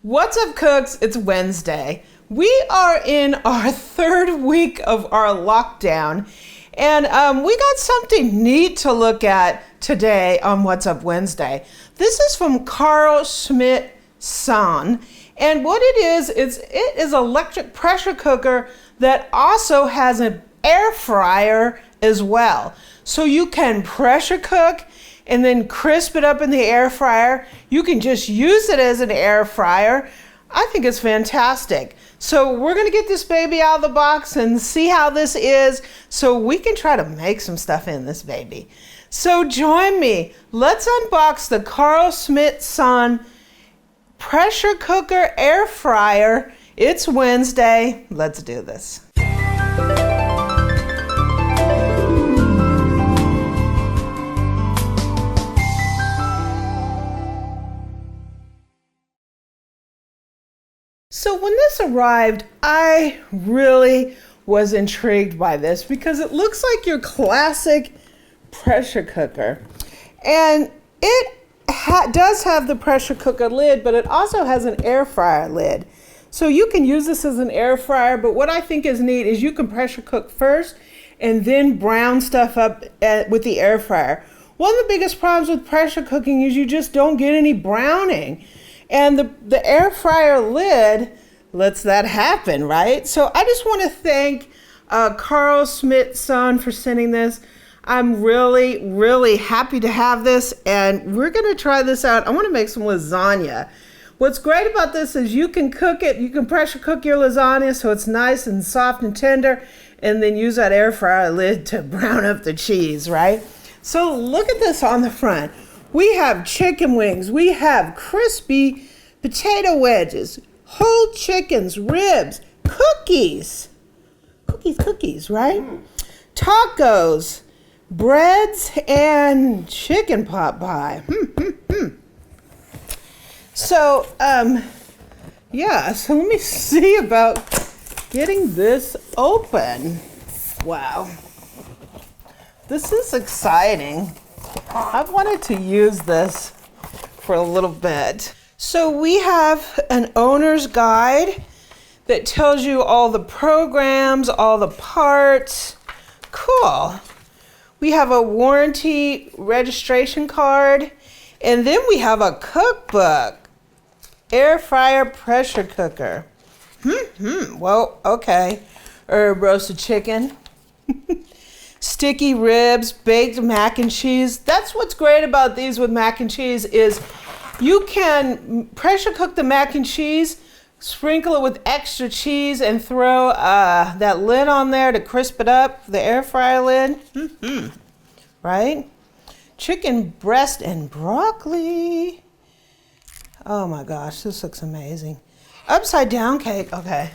What's up, cooks? It's Wednesday. We are in our third week of our lockdown, and we got something neat to look at today on What's Up Wednesday. This is from Schmidt Sohn, and what it is electric pressure cooker that also has an air fryer as well. So you can pressure cook and then crisp it up in the air fryer. You can just use it as an air fryer. I think it's fantastic. So we're gonna get this baby out of the box and see how this is so we can try to make some stuff in this baby. So join me. Let's unbox the Schmidt Sohn pressure cooker air fryer. It's Wednesday. Let's do this. So when this arrived, I really was intrigued by this because it looks like your classic pressure cooker. And it does have the pressure cooker lid, but it also has an air fryer lid. So you can use this as an air fryer, but what I think is neat is you can pressure cook first and then brown stuff up with the air fryer. One of the biggest problems with pressure cooking is you just don't get any browning. And the air fryer lid lets that happen, right? So I just want to thank Schmidt Sohn for sending this. I'm really, really happy to have this, and we're going to try this out. I want to make some lasagna. What's great about this is you can cook it, you can pressure cook your lasagna so it's nice and soft and tender, and then use that air fryer lid to brown up the cheese, right? So look at this on the front. We have chicken wings, we have crispy potato wedges, whole chickens, ribs, cookies, right? Tacos, breads, and chicken pot pie. So, yeah, so let me see about getting this open. Wow. This is exciting. I've wanted to use this for a little bit. So we have an owner's guide that tells you all the programs, all the parts. Cool. We have a warranty registration card, and then we have a cookbook. Air fryer pressure cooker. Well, okay. Herb roasted chicken. Sticky ribs, baked mac and cheese. That's what's great about these with mac and cheese is you can pressure cook the mac and cheese, sprinkle it with extra cheese, and throw that lid on there to crisp it up, the air fryer lid. Right? Chicken breast and broccoli. Oh my gosh, this looks amazing. Upside down cake, okay.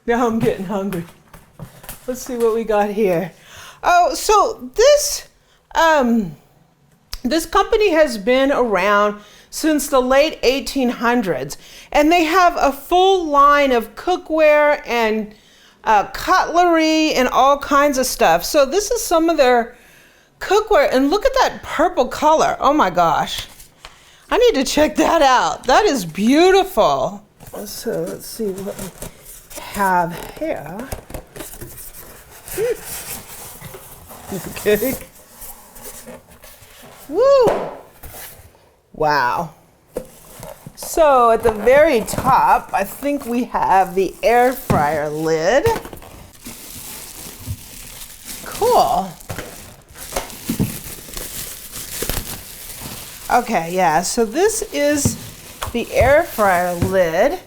Now I'm getting hungry. Let's see what we got here. Oh, so this company has been around since the late 1800s, and they have a full line of cookware and cutlery and all kinds of stuff. So this is some of their cookware, and look at that purple color. Oh my gosh. I need to check that out. That is beautiful. So let's see what we have here. Okay. Woo! Wow. So at the very top, I think we have the air fryer lid. Cool. Okay, yeah, so this is the air fryer lid,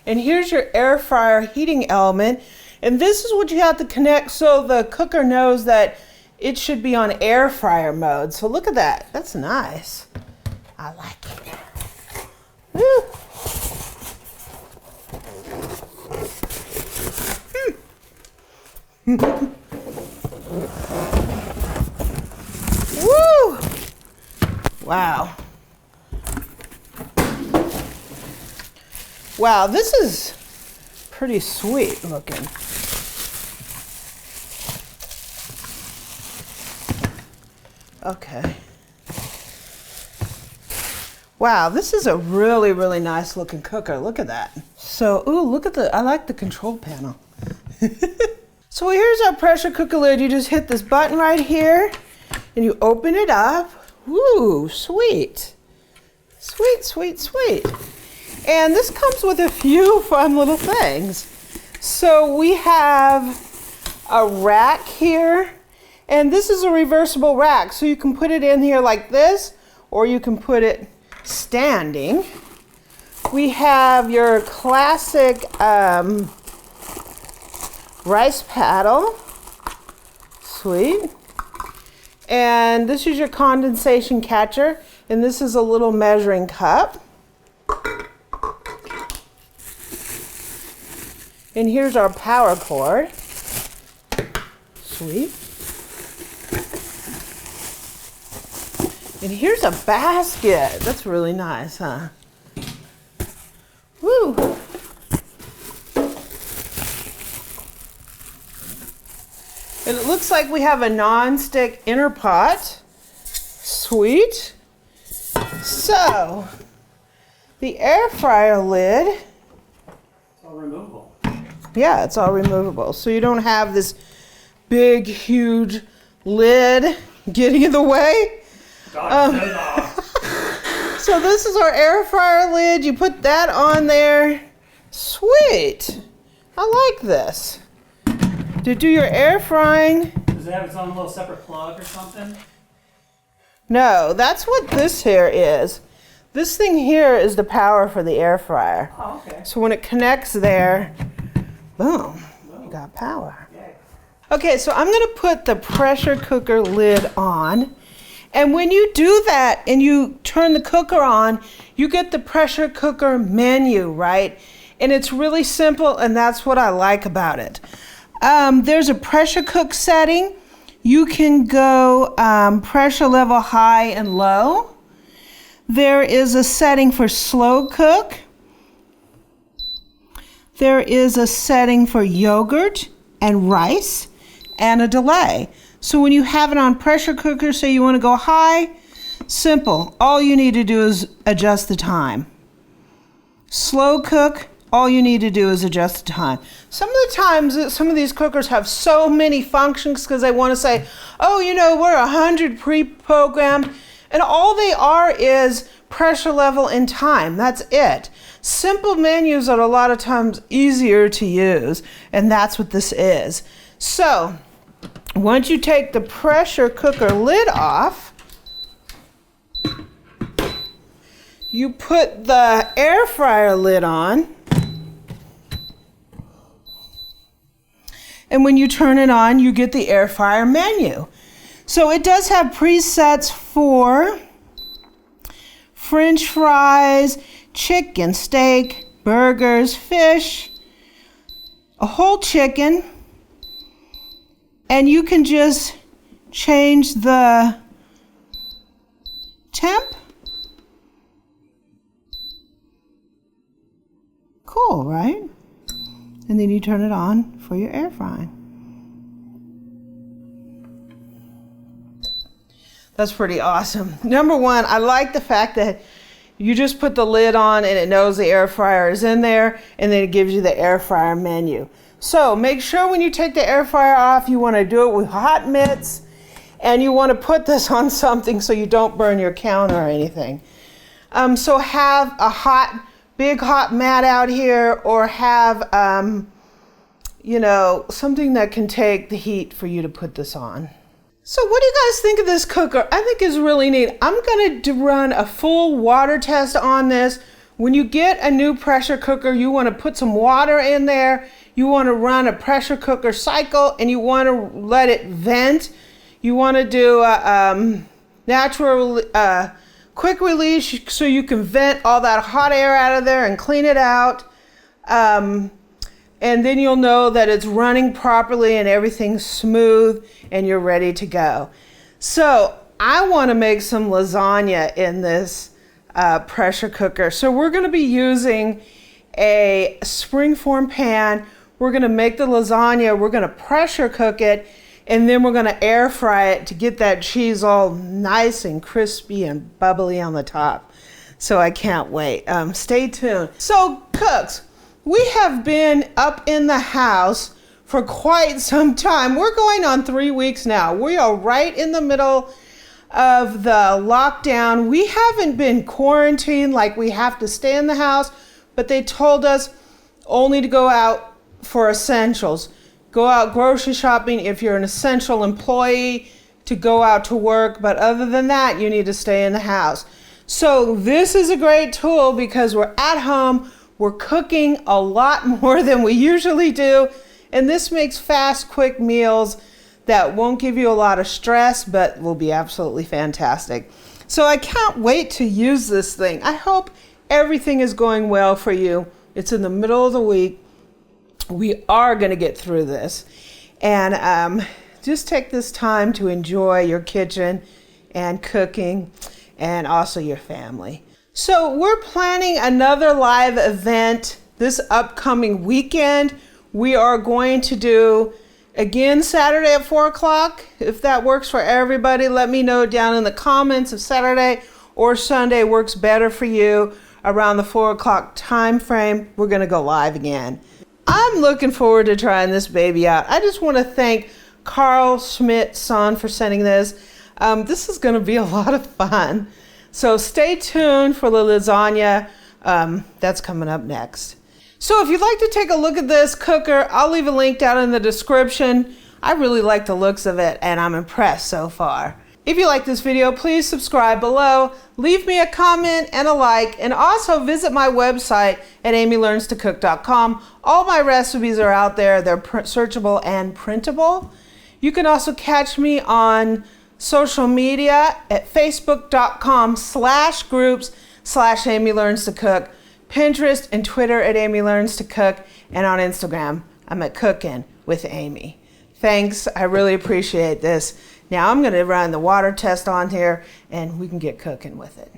and here's your air fryer heating element, and this is what you have to connect so the cooker knows that it should be on air fryer mode. So look at that, that's nice. I like it. Woo. Woo! Wow. Wow, this is pretty sweet looking. Okay. Wow, this is a really, really nice looking cooker. Look at that. So, ooh, look at I like the control panel. So here's our pressure cooker lid. You just hit this button right here and you open it up. Ooh, sweet. Sweet, sweet, sweet. And this comes with a few fun little things. So we have a rack here, and this is a reversible rack. So you can put it in here like this, or you can put it standing. We have your classic rice paddle. Sweet. And this is your condensation catcher, and this is a little measuring cup. And here's our power cord. Sweet. And here's a basket. That's really nice, huh? Woo! And it looks like we have a non-stick inner pot. Sweet. So, the air fryer lid. It's all removable. Yeah, it's all removable. So you don't have this big, huge lid getting in the way. So this is our air fryer lid. You put that on there. Sweet. I like this. To do your air frying. Does it have its own little separate plug or something? No, that's what this here is. This thing here is the power for the air fryer. Oh, okay. So when it connects there, boom, you got power. Yay. Okay, so I'm gonna put the pressure cooker lid on. And when you do that and you turn the cooker on, you get the pressure cooker menu, right? And it's really simple, and that's what I like about it. There's a pressure cook setting. You can go pressure level high and low. There is a setting for slow cook. There is a setting for yogurt and rice and a delay. So when you have it on pressure cooker, say you want to go high, simple. All you need to do is adjust the time. Slow cook, all you need to do is adjust the time. Some of the times, some of these cookers have so many functions because they want to say, oh, you know, we're 100 pre-programmed, and all they are is pressure level and time. That's it. Simple menus are a lot of times easier to use, and that's what this is. So, once you take the pressure cooker lid off, you put the air fryer lid on. And when you turn it on, you get the air fryer menu. So it does have presets for French fries, chicken, steak, burgers, fish, a whole chicken. And you can just change the temp. Cool, right? And then you turn it on for your air frying. That's pretty awesome. Number one, I like the fact that you just put the lid on and it knows the air fryer is in there, and then it gives you the air fryer menu. So make sure when you take the air fryer off, you want to do it with hot mitts, and you want to put this on something so you don't burn your counter or anything. So have a big hot mat out here, or have, you know, something that can take the heat for you to put this on. So what do you guys think of this cooker? I think it's really neat. I'm going to run a full water test on this. When you get a new pressure cooker, you want to put some water in there. You want to run a pressure cooker cycle, and you want to let it vent. You want to do a natural quick release so you can vent all that hot air out of there and clean it out. And then you'll know that it's running properly and everything's smooth and you're ready to go. So I want to make some lasagna in this pressure cooker. So we're going to be using a springform pan. We're going to make the lasagna. We're going to pressure cook it, and then we're going to air fry it to get that cheese all nice and crispy and bubbly on the top. So I can't wait. Stay tuned. So cooks, we have been up in the house for quite some time. We're going on 3 weeks now. We are right in the middle of the lockdown. We haven't been quarantined like we have to stay in the house, but they told us only to go out for essentials. Go out grocery shopping if you're an essential employee, to go out to work, but other than that, you need to stay in the house. So this is a great tool because we're at home, we're cooking a lot more than we usually do, and this makes fast, quick meals that won't give you a lot of stress, but will be absolutely fantastic. So I can't wait to use this thing. I hope everything is going well for you. It's in the middle of the week. We are going to get through this. And just take this time to enjoy your kitchen and cooking and also your family. So we're planning another live event this upcoming weekend. We are going to do again Saturday at 4 o'clock. If that works for everybody, let me know down in the comments if Saturday or Sunday works better for you. Around the 4 o'clock time frame, we're going to go live again. I'm looking forward to trying this baby out. I just want to thank Schmidt Sohn for sending this. This is going to be a lot of fun. So stay tuned for the lasagna. That's coming up next. So if you'd like to take a look at this cooker, I'll leave a link down in the description. I really like the looks of it and I'm impressed so far. If you like this video, please subscribe below, leave me a comment and a like, and also visit my website at amylearnstocook.com. All my recipes are out there. They're searchable and printable. You can also catch me on social media at facebook.com/groups/amylearnstocook, Pinterest and Twitter at amylearnstocook, and on Instagram, I'm at Cookin' with Amy. Thanks, I really appreciate this. Now I'm gonna run the water test on here and we can get cooking with it.